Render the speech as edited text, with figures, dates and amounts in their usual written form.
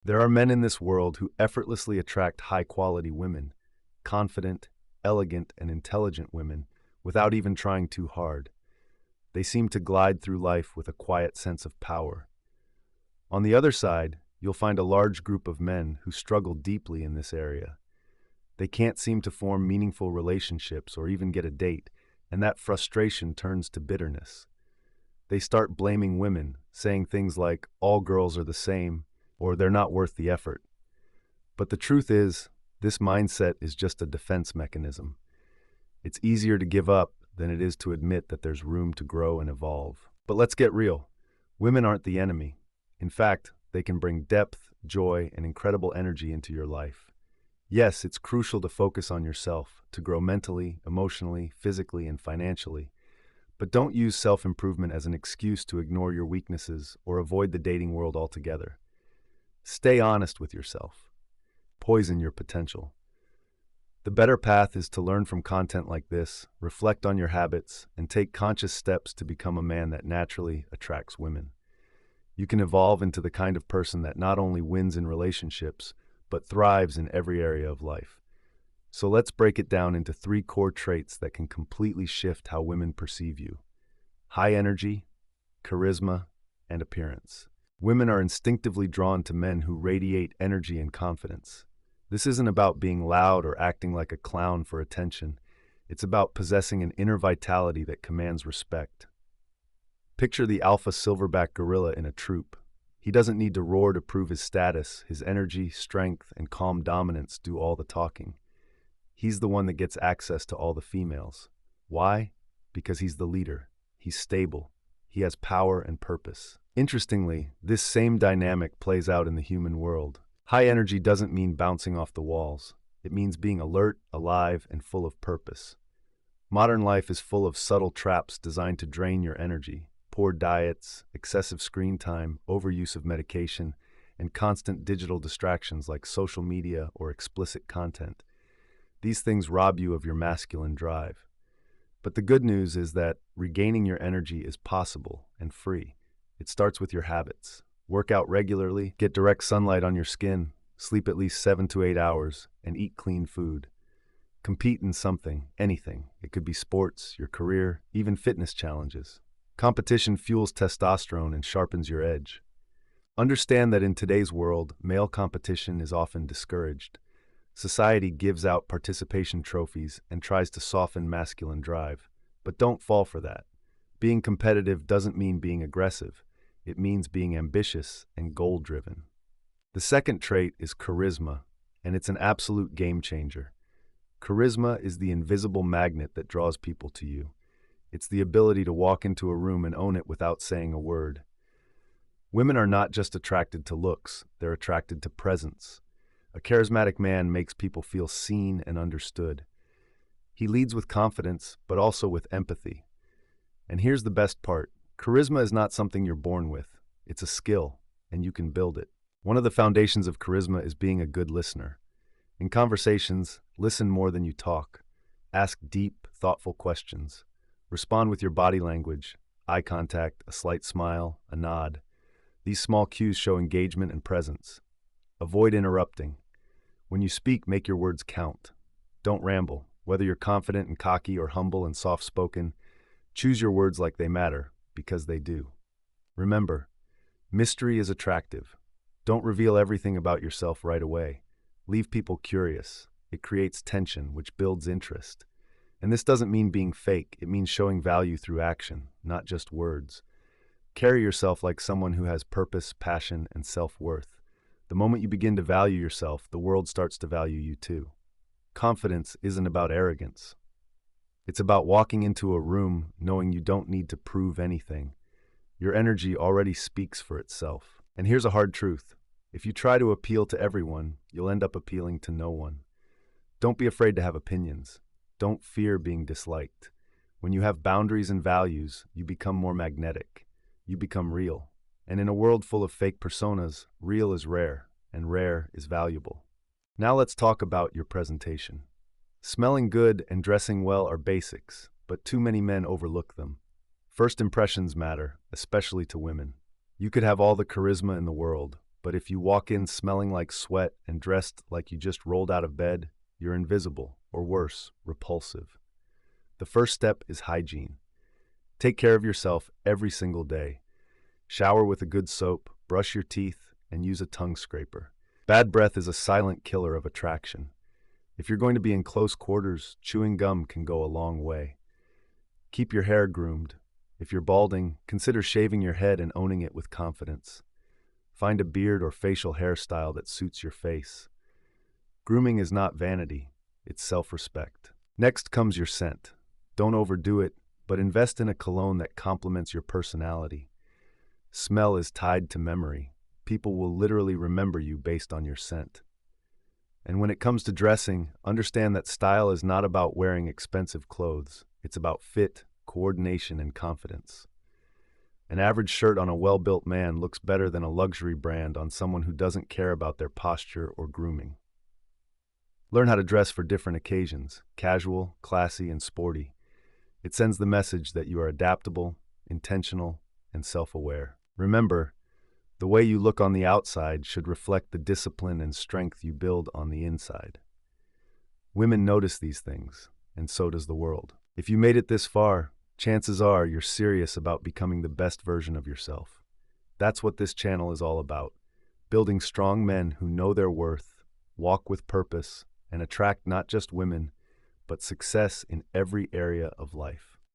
There are men in this world who effortlessly attract high-quality women, confident, elegant, and intelligent women, without even trying too hard. They seem to glide through life with a quiet sense of power. On the other side, you'll find a large group of men who struggle deeply in this area. They can't seem to form meaningful relationships or even get a date, and that frustration turns to bitterness. They start blaming women, saying things like, "all girls are the same," or "they're not worth the effort." But the truth is, this mindset is just a defense mechanism. It's easier to give up than it is to admit that there's room to grow and evolve. But let's get real. Women aren't the enemy. In fact, they can bring depth, joy, and incredible energy into your life. Yes, it's crucial to focus on yourself, to grow mentally, emotionally, physically, and financially. But don't use self-improvement as an excuse to ignore your weaknesses or avoid the dating world altogether. Stay honest with yourself. Poison your potential. The better path is to learn from content like this, reflect on your habits, and take conscious steps to become a man that naturally attracts women. You can evolve into the kind of person that not only wins in relationships, but thrives in every area of life. So let's break it down into 3 core traits that can completely shift how women perceive you: high energy, charisma, and appearance. Women are instinctively drawn to men who radiate energy and confidence. This isn't about being loud or acting like a clown for attention. It's about possessing an inner vitality that commands respect. Picture the alpha silverback gorilla in a troop. He doesn't need to roar to prove his status. His energy, strength, and calm dominance do all the talking. He's the one that gets access to all the females. Why? Because he's the leader. He's stable. He has power and purpose. Interestingly, this same dynamic plays out in the human world. High energy doesn't mean bouncing off the walls. It means being alert, alive, and full of purpose. Modern life is full of subtle traps designed to drain your energy. Poor diets, excessive screen time, overuse of medication, and constant digital distractions like social media or explicit content. These things rob you of your masculine drive. But the good news is that regaining your energy is possible and free. It starts with your habits. Work out regularly, get direct sunlight on your skin, sleep at least 7 to 8 hours, and eat clean food. Compete in something, anything. It could be sports, your career, even fitness challenges. Competition fuels testosterone and sharpens your edge. Understand that in today's world, male competition is often discouraged. Society gives out participation trophies and tries to soften masculine drive. But don't fall for that. Being competitive doesn't mean being aggressive. It means being ambitious and goal-driven. The second trait is charisma, and it's an absolute game changer. Charisma is the invisible magnet that draws people to you. It's the ability to walk into a room and own it without saying a word. Women are not just attracted to looks, they're attracted to presence. A charismatic man makes people feel seen and understood. He leads with confidence, but also with empathy. And here's the best part. Charisma is not something you're born with. It's a skill, and you can build it. One of the foundations of charisma is being a good listener. In conversations, listen more than you talk. Ask deep, thoughtful questions. Respond with your body language, eye contact, a slight smile, a nod. These small cues show engagement and presence. Avoid interrupting. When you speak, make your words count. Don't ramble. Whether you're confident and cocky or humble and soft-spoken, choose your words like they matter, because they do. Remember, mystery is attractive. Don't reveal everything about yourself right away. Leave people curious. It creates tension, which builds interest. And this doesn't mean being fake. It means showing value through action, not just words. Carry yourself like someone who has purpose, passion, and self-worth. The moment you begin to value yourself, the world starts to value you too. Confidence isn't about arrogance. It's about walking into a room knowing you don't need to prove anything. Your energy already speaks for itself. And here's a hard truth. If you try to appeal to everyone, you'll end up appealing to no one. Don't be afraid to have opinions. Don't fear being disliked. When you have boundaries and values, you become more magnetic. You become real. And in a world full of fake personas, real is rare, and rare is valuable. Now let's talk about your presentation. Smelling good and dressing well are basics, but too many men overlook them. First impressions matter, especially to women. You could have all the charisma in the world, But if you walk in smelling like sweat and dressed like you just rolled out of bed, you're invisible, or worse, repulsive. The first step is hygiene. Take care of yourself every single day. Shower with a good soap, brush your teeth, and use a tongue scraper. Bad breath is a silent killer of attraction. If you're going to be in close quarters, chewing gum can go a long way. Keep your hair groomed. If you're balding, consider shaving your head and owning it with confidence. Find a beard or facial hairstyle that suits your face. Grooming is not vanity, it's self-respect. Next comes your scent. Don't overdo it, but invest in a cologne that complements your personality. Smell is tied to memory. People will literally remember you based on your scent. And when it comes to dressing, understand that style is not about wearing expensive clothes. It's about fit, coordination, and confidence. An average shirt on a well-built man looks better than a luxury brand on someone who doesn't care about their posture or grooming. Learn how to dress for different occasions, casual, classy, and sporty. It sends the message that you are adaptable, intentional, and self-aware. Remember, the way you look on the outside should reflect the discipline and strength you build on the inside. Women notice these things, and so does the world. If you made it this far, chances are you're serious about becoming the best version of yourself. That's what this channel is all about, building strong men who know their worth, walk with purpose, and attract not just women, but success in every area of life.